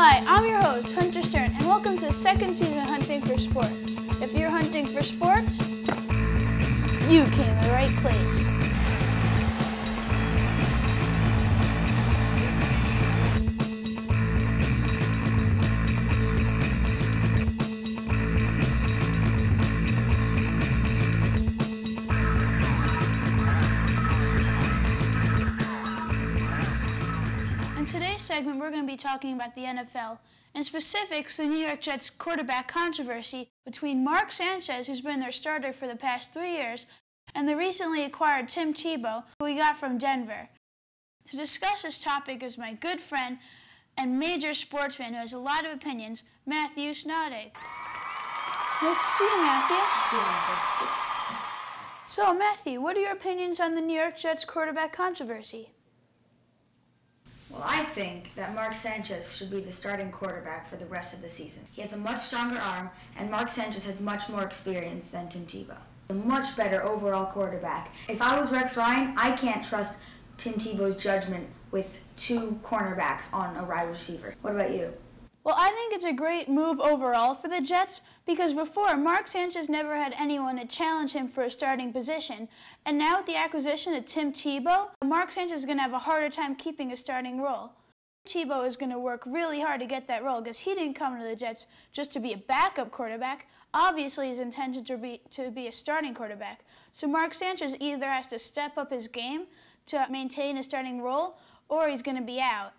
Hi, I'm your host, Hunter Stern, and welcome to the second season of Hunting for Sports. If you're hunting for sports, you came to the right place. In today's segment, we're going to be talking about the NFL. In specifics, the New York Jets quarterback controversy between Mark Sanchez, who's been their starter for the past 3 years, and the recently acquired Tim Tebow, who we got from Denver. To discuss this topic is my good friend and major sportsman who has a lot of opinions, Matthew Snoddig. Nice to see you, Matthew. So, Matthew, what are your opinions on the New York Jets quarterback controversy? Well, I think that Mark Sanchez should be the starting quarterback for the rest of the season. He has a much stronger arm, and Mark Sanchez has much more experience than Tim Tebow. A much better overall quarterback. If I was Rex Ryan, I can't trust Tim Tebow's judgment with two cornerbacks on a wide receiver. What about you? Well, I think it's a great move overall for the Jets because before, Mark Sanchez never had anyone to challenge him for a starting position. And now with the acquisition of Tim Tebow, Mark Sanchez is going to have a harder time keeping a starting role. Tebow is going to work really hard to get that role because he didn't come to the Jets just to be a backup quarterback. Obviously, his intention to be a starting quarterback. So Mark Sanchez either has to step up his game to maintain a starting role or he's going to be out.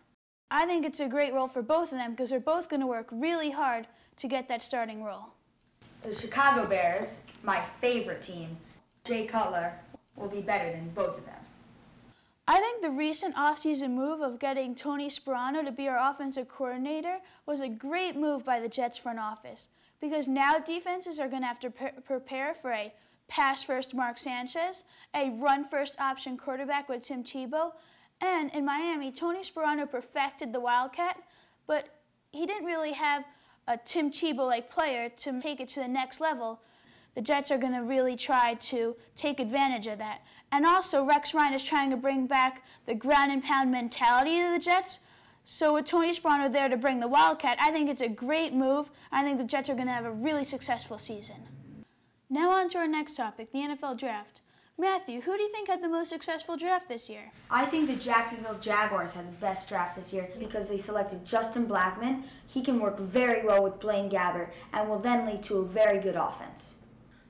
I think it's a great role for both of them because they're both going to work really hard to get that starting role. The Chicago Bears, my favorite team, Jay Cutler, will be better than both of them. I think the recent offseason move of getting Tony Sparano to be our offensive coordinator was a great move by the Jets front office because now defenses are going to have to prepare for a pass-first Mark Sanchez, a run-first option quarterback with Tim Tebow, and in Miami, Tony Sparano perfected the Wildcat, but he didn't really have a Tim Tebow-like player to take it to the next level. The Jets are going to really try to take advantage of that. And also, Rex Ryan is trying to bring back the ground and pound mentality to the Jets. So with Tony Sparano there to bring the Wildcat, I think it's a great move. I think the Jets are going to have a really successful season. Now on to our next topic, the NFL Draft. Matthew, who do you think had the most successful draft this year? I think the Jacksonville Jaguars had the best draft this year because they selected Justin Blackmon. He can work very well with Blaine Gabbert and will then lead to a very good offense.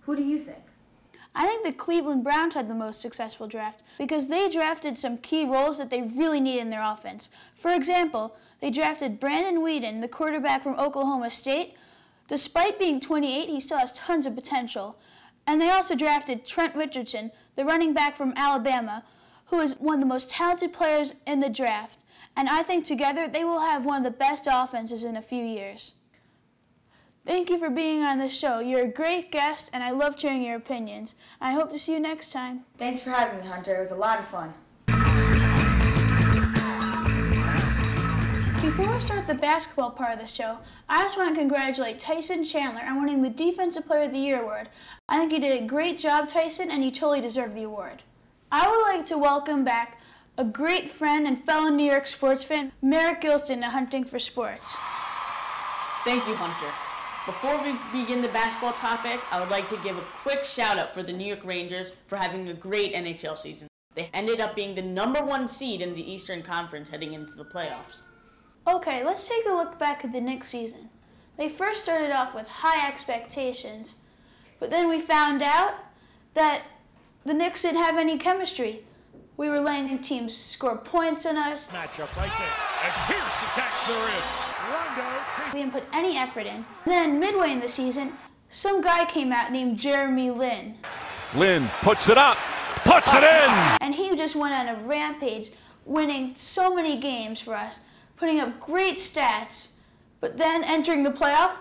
Who do you think? I think the Cleveland Browns had the most successful draft because they drafted some key roles that they really need in their offense. For example, they drafted Brandon Weeden, the quarterback from Oklahoma State. Despite being 28, he still has tons of potential. And they also drafted Trent Richardson, the running back from Alabama, who is one of the most talented players in the draft. And I think together they will have one of the best offenses in a few years. Thank you for being on the show. You're a great guest, and I loved hearing your opinions. I hope to see you next time. Thanks for having me, Hunter. It was a lot of fun. Before we start the basketball part of the show, I just want to congratulate Tyson Chandler on winning the Defensive Player of the Year award. I think you did a great job, Tyson, and you totally deserve the award. I would like to welcome back a great friend and fellow New York sports fan, Merrick Gilston, to Hunting for Sports. Thank you, Hunter. Before we begin the basketball topic, I would like to give a quick shout-out for the New York Rangers for having a great NHL season. They ended up being the #1 seed in the Eastern Conference heading into the playoffs. Okay, let's take a look back at the Knicks season. They first started off with high expectations, but then we found out that the Knicks didn't have any chemistry. We were letting teams score points on us. Matchup right there as Pierce attacks the rim. We didn't put any effort in. Then midway in the season, some guy came out named Jeremy Lin. Lin puts it up, puts it in! And he just went on a rampage, winning so many games for us, putting up great stats, but then entering the playoff,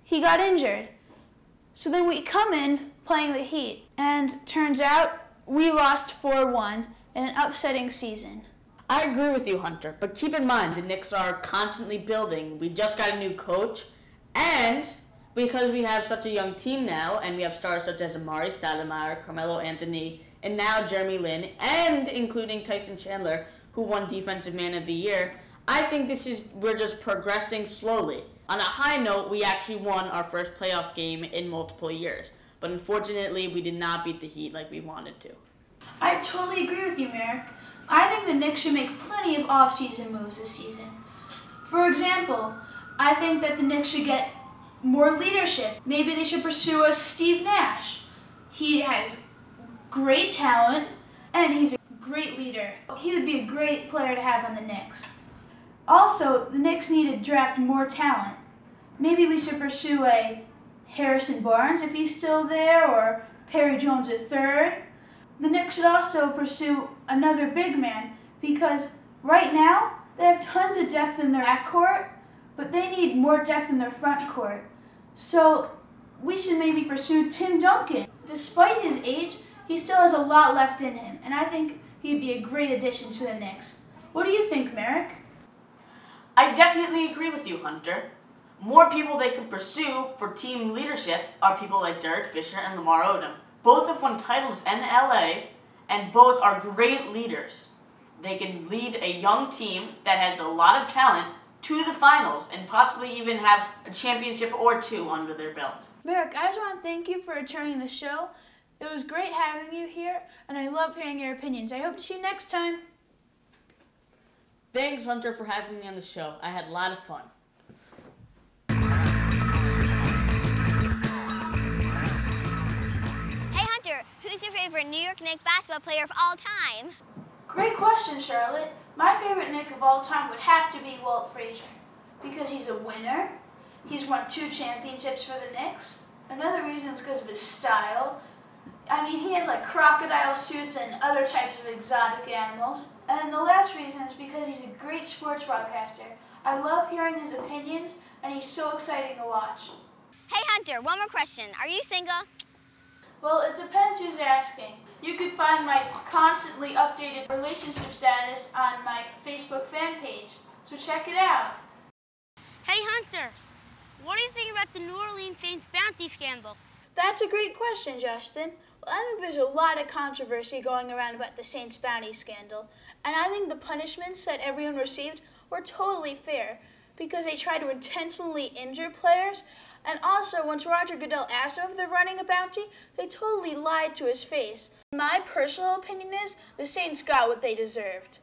he got injured. So then we come in playing the Heat, and turns out we lost 4-1 in an upsetting season. I agree with you, Hunter, but keep in mind the Knicks are constantly building. We just got a new coach, and because we have such a young team now, and we have stars such as Amari Stoudemire, Carmelo Anthony, and now Jeremy Lin, and including Tyson Chandler, who won Defensive Man of the Year, I think we're just progressing slowly. On a high note, we actually won our first playoff game in multiple years, but unfortunately we did not beat the Heat like we wanted to. I totally agree with you, Merrick. I think the Knicks should make plenty of off-season moves this season. For example, I think that the Knicks should get more leadership. Maybe they should pursue a Steve Nash. He has great talent, and he's a great leader. He would be a great player to have on the Knicks. Also, the Knicks need to draft more talent. Maybe we should pursue a Harrison Barnes if he's still there, or Perry Jones III. The Knicks should also pursue another big man because right now they have tons of depth in their backcourt, but they need more depth in their front court. So we should maybe pursue Tim Duncan. Despite his age, he still has a lot left in him, and I think he'd be a great addition to the Knicks. What do you think, Merrick? I definitely agree with you, Hunter. More people they could pursue for team leadership are people like Derek Fisher and Lamar Odom. Both have won titles in LA, and both are great leaders. They can lead a young team that has a lot of talent to the finals and possibly even have a championship or two under their belt. Merrick, I just want to thank you for returning the show. It was great having you here, and I love hearing your opinions. I hope to see you next time. Thanks, Hunter, for having me on the show. I had a lot of fun. Who's your favorite New York Knicks basketball player of all time? Great question, Charlotte. My favorite Knick of all time would have to be Walt Frazier because he's a winner. He's won 2 championships for the Knicks. Another reason is because of his style. I mean, he has like crocodile suits and other types of exotic animals. And the last reason is because he's a great sports broadcaster. I love hearing his opinions, and he's so exciting to watch. Hey Hunter, one more question. Are you single? Well, it depends who's asking. You can find my constantly updated relationship status on my Facebook fan page, so check it out. Hey Hunter, what do you think about the New Orleans Saints bounty scandal? That's a great question, Justin. Well, I think there's a lot of controversy going around about the Saints bounty scandal, and I think the punishments that everyone received were totally fair because they tried to intentionally injure players. And also, once Roger Goodell asked them if they're running a bounty, they totally lied to his face. My personal opinion is the Saints got what they deserved.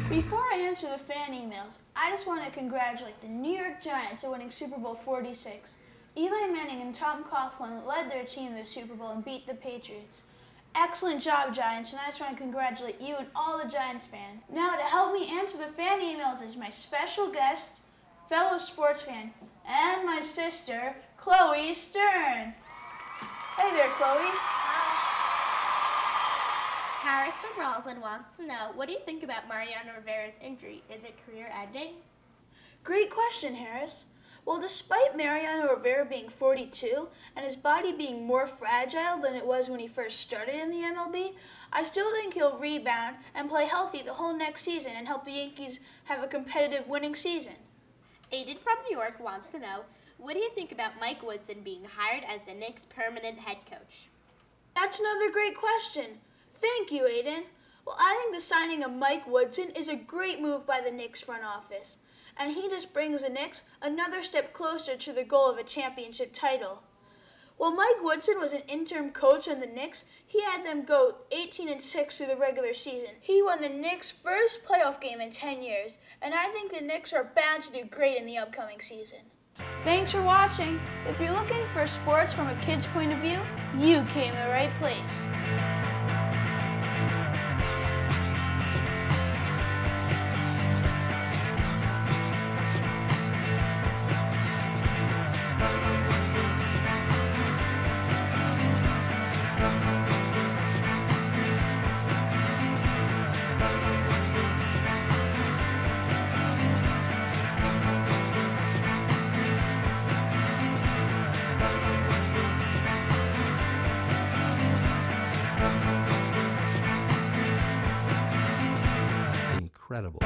Before I answer the fan emails, I just want to congratulate the New York Giants on winning Super Bowl 46. Eli Manning and Tom Coughlin led their team to the Super Bowl and beat the Patriots. Excellent job, Giants, and I just want to congratulate you and all the Giants fans. Now, to help me answer the fan emails is my special guest, fellow sports fan, and my sister, Chloe Stern. Hey there, Chloe. Harris from Roslyn wants to know, what do you think about Mariano Rivera's injury? Is it career-ending? Great question, Harris. Well, despite Mariano Rivera being 42 and his body being more fragile than it was when he first started in the MLB, I still think he'll rebound and play healthy the whole next season and help the Yankees have a competitive winning season. Aiden from New York wants to know, what do you think about Mike Woodson being hired as the Knicks' permanent head coach? That's another great question. Thank you, Aiden. Well, I think the signing of Mike Woodson is a great move by the Knicks front office, and he just brings the Knicks another step closer to the goal of a championship title. While Mike Woodson was an interim coach on the Knicks, he had them go 18-6 through the regular season. He won the Knicks' first playoff game in 10 years, and I think the Knicks are bound to do great in the upcoming season. Thanks for watching. If you're looking for sports from a kid's point of view, you came to the right place. Incredible.